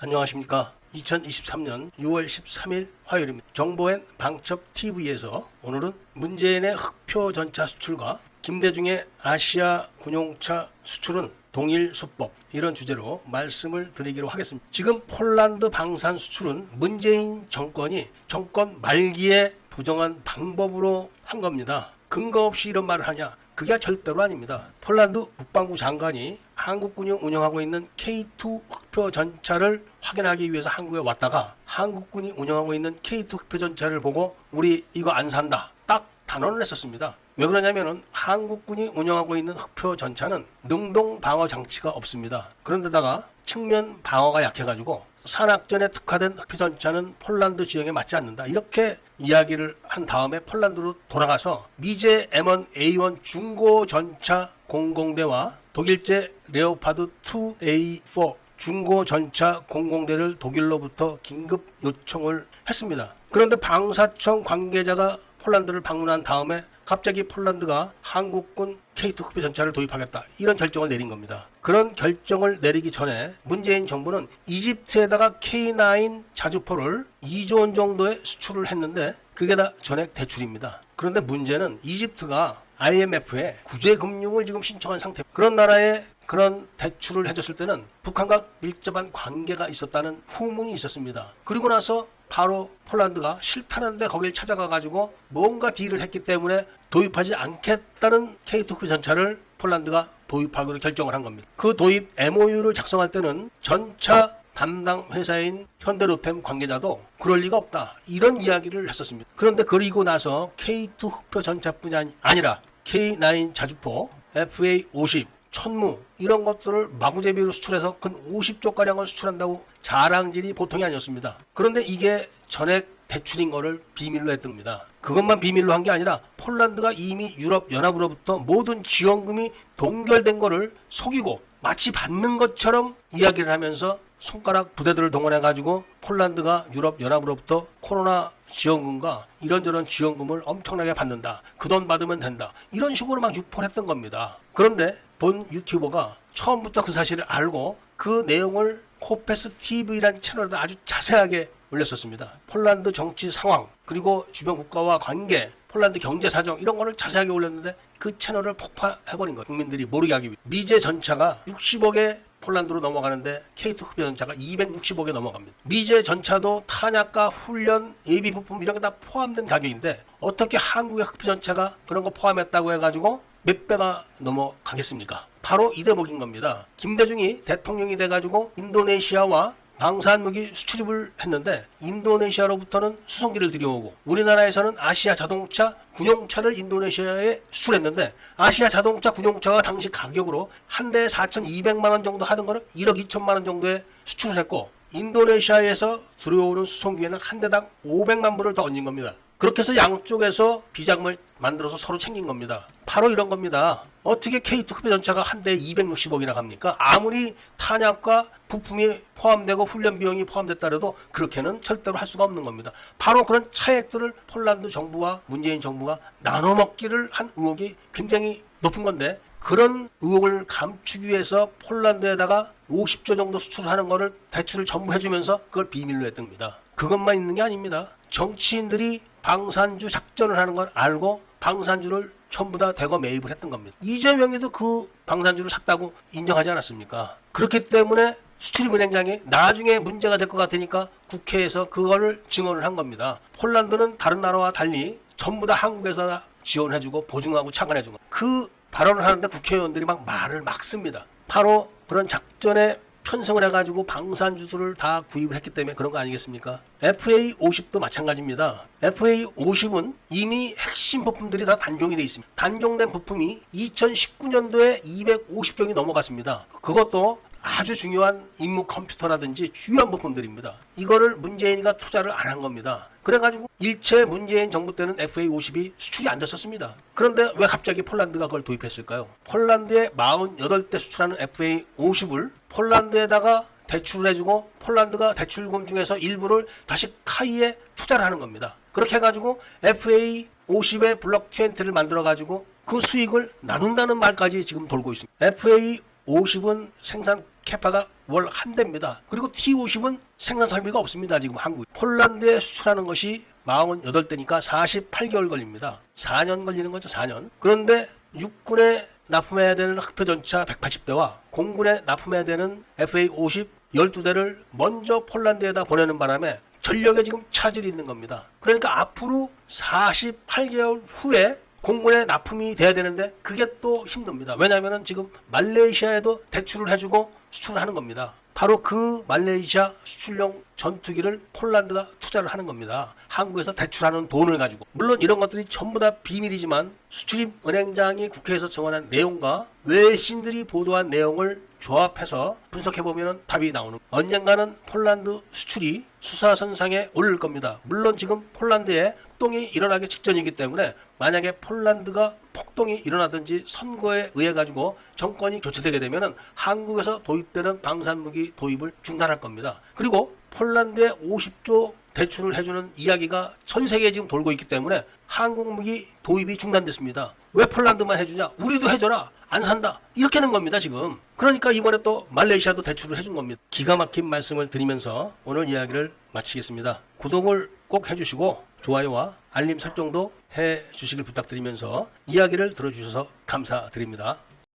안녕하십니까. 2023년 6월 13일 화요일입니다. 정보엔 방첩TV에서 오늘은 문재인의 흑표 전차 수출과 김대중의 아시아 군용차 수출은 동일 수법, 이런 주제로 말씀을 드리기로 하겠습니다. 지금 폴란드 방산 수출은 문재인 정권이 정권 말기에 부정한 방법으로 한 겁니다. 근거 없이 이런 말을 하냐? 그게 절대로 아닙니다. 폴란드 국방부 장관이 한국군이 운영하고 있는 K2 흑표 전차를 확인하기 위해서 한국에 왔다가 한국군이 운영하고 있는 K2 흑표 전차를 보고 우리 이거 안 산다, 딱 단언을 했었습니다. 왜 그러냐면은 한국군이 운영하고 있는 흑표 전차는 능동 방어 장치가 없습니다. 그런데다가 측면 방어가 약해가지고 산악전에 특화된 흑표 전차는 폴란드 지형에 맞지 않는다, 이렇게 이야기를 한 다음에 폴란드로 돌아가서 미제 M1A1 중고 전차 공공대와 독일제 레오파드 2A4 중고 전차 공공대를 독일로부터 긴급 요청을 했습니다. 그런데 방사청 관계자가 폴란드를 방문한 다음에 갑자기 폴란드가 한국군 K2 흑표 전차를 도입하겠다, 이런 결정을 내린 겁니다. 그런 결정을 내리기 전에 문재인 정부는 이집트에다가 K9 자주포를 2조 원 정도의 수출을 했는데 그게 다 전액 대출입니다. 그런데 문제는 이집트가 IMF에 구제금융을 지금 신청한 상태, 그런 나라에 그런 대출을 해줬을 때는 북한과 밀접한 관계가 있었다는 후문이 있었습니다. 그리고 나서 바로 폴란드가 싫다는데 거길 찾아가가지고 뭔가 딜을 했기 때문에 도입하지 않겠다는 K2 흑표 전차를 폴란드가 도입하기로 결정을 한 겁니다. 그 도입 MOU를 작성할 때는 전차 담당 회사인 현대로템 관계자도 그럴 리가 없다, 이런 이야기를 했었습니다. 그런데 그리고 나서 K2 흑표 전차뿐이 아니라 K9 자주포, FA50, 천무, 이런 것들을 마구제비로 수출해서 근 50조가량을 수출한다고 자랑질이 보통이 아니었습니다. 그런데 이게 전액 대출인 거를 비밀로 했던 겁니다. 그것만 비밀로 한 게 아니라 폴란드가 이미 유럽연합으로부터 모든 지원금이 동결된 거를 속이고 마치 받는 것처럼 이야기를 하면서 손가락 부대들을 동원해가지고 폴란드가 유럽연합으로부터 코로나 지원금과 이런저런 지원금을 엄청나게 받는다, 그 돈 받으면 된다, 이런 식으로 막 유포를 했던 겁니다. 그런데 본 유튜버가 처음부터 그 사실을 알고 그 내용을 코페스 TV라는 채널에 아주 자세하게 올렸었습니다. 폴란드 정치 상황, 그리고 주변 국가와 관계, 폴란드 경제 사정, 이런 거를 자세하게 올렸는데 그 채널을 폭파해버린 거예요. 국민들이 모르게 하기 위해. 미제 전차가 60억에 폴란드로 넘어가는데 K2 흑표 전차가 260억에 넘어갑니다. 미제 전차도 탄약과 훈련, 예비 부품 이런 게 다 포함된 가격인데 어떻게 한국의 흑표 전차가 그런 거 포함했다고 해가지고 몇 배가 넘어가겠습니까? 바로 이 대목인 겁니다. 김대중이 대통령이 돼가지고 인도네시아와 방산무기 수출입을 했는데 인도네시아로부터는 수송기를 들여오고 우리나라에서는 아시아 자동차 군용차를 인도네시아에 수출했는데 아시아 자동차 군용차가 당시 가격으로 한 대에 4,200만 원 정도 하던 거를 1억 2천만 원 정도에 수출을 했고 인도네시아에서 들어오는 수송기에는 한 대당 500만 불을 더 얹은 겁니다. 그렇게 해서 양쪽에서 비자금을 만들어서 서로 챙긴 겁니다. 바로 이런 겁니다. 어떻게 K2 흑표 전차가 한 대에 260억이나 갑니까? 아무리 탄약과 부품이 포함되고 훈련 비용이 포함됐다 해도 그렇게는 절대로 할 수가 없는 겁니다. 바로 그런 차액들을 폴란드 정부와 문재인 정부가 나눠먹기를 한 의혹이 굉장히 높은 건데, 그런 의혹을 감추기 위해서 폴란드에다가 50조 정도 수출하는 거를 대출을 전부 해주면서 그걸 비밀로 했던 겁니다. 그것만 있는 게 아닙니다. 정치인들이 방산주 작전을 하는 걸 알고 방산주를 전부 다 대거 매입을 했던 겁니다. 이재명이도 그 방산주를 샀다고 인정하지 않았습니까? 그렇기 때문에 수출입은행장이 나중에 문제가 될 것 같으니까 국회에서 그거를 증언을 한 겁니다. 폴란드는 다른 나라와 달리 전부 다 한국에서 지원해주고 보증하고 차관해주고, 그 발언을 하는데 국회의원들이 막 말을 막습니다. 바로 그런 작전에 편성을 해가지고 방산주들을 다 구입을 했기 때문에 그런 거 아니겠습니까? FA50도 마찬가지입니다. FA50은 이미 핵심 부품들이 다 단종이 되어 있습니다. 단종된 부품이 2019년도에 250종이 넘어갔습니다. 그것도 아주 중요한 임무 컴퓨터라든지 중요한 부품들입니다. 이거를 문재인이가 투자를 안 한 겁니다. 그래가지고 일체 문재인 정부 때는 FA50이 수출이 안 됐었습니다. 그런데 왜 갑자기 폴란드가 그걸 도입했을까요? 폴란드에 48대 수출하는 FA50을 폴란드에다가 대출을 해주고 폴란드가 대출금 중에서 일부를 다시 카이에 투자를 하는 겁니다. 그렇게 해가지고 FA50의 블록 20를 만들어가지고 그 수익을 나눈다는 말까지 지금 돌고 있습니다. FA50은 생산 캐파가 월 한 대입니다. 그리고 T50은 생산 설비가 없습니다. 지금 한국. 폴란드에 수출하는 것이 48대니까 48개월 걸립니다. 4년 걸리는 거죠. 4년. 그런데 육군에 납품해야 되는 흑표전차 180대와 공군에 납품해야 되는 FA50 12대를 먼저 폴란드에다 보내는 바람에 전력에 지금 차질이 있는 겁니다. 그러니까 앞으로 48개월 후에 공군에 납품이 돼야 되는데 그게 또 힘듭니다. 왜냐하면 지금 말레이시아에도 대출을 해주고 수출을 하는 겁니다. 바로 그 말레이시아 수출용 전투기를 폴란드가 투자를 하는 겁니다. 한국에서 대출하는 돈을 가지고. 물론 이런 것들이 전부 다 비밀이지만 수출입 은행장이 국회에서 정언한 내용과 외신들이 보도한 내용을 조합해서 분석해보면 답이 나오는. 언젠가는 폴란드 수출이 수사선상에 오를 겁니다. 물론 지금 폴란드에 폭동이 일어나기 직전이기 때문에 만약에 폴란드가 폭동이 일어나든지 선거에 의해 가지고 정권이 교체되게 되면 한국에서 도입되는 방산무기 도입을 중단할 겁니다. 그리고 폴란드에 50조 대출을 해주는 이야기가 전 세계에 지금 돌고 있기 때문에 한국 무기 도입이 중단됐습니다. 왜 폴란드만 해주냐? 우리도 해줘라. 안 산다. 이렇게 하는 겁니다 지금. 그러니까 이번에 또 말레이시아도 대출을 해준 겁니다. 기가 막힌 말씀을 드리면서 오늘 이야기를 마치겠습니다. 구독을 꼭 해주시고 좋아요와 알림 설정도 해주시길 부탁드리면서 이야기를 들어주셔서 감사드립니다.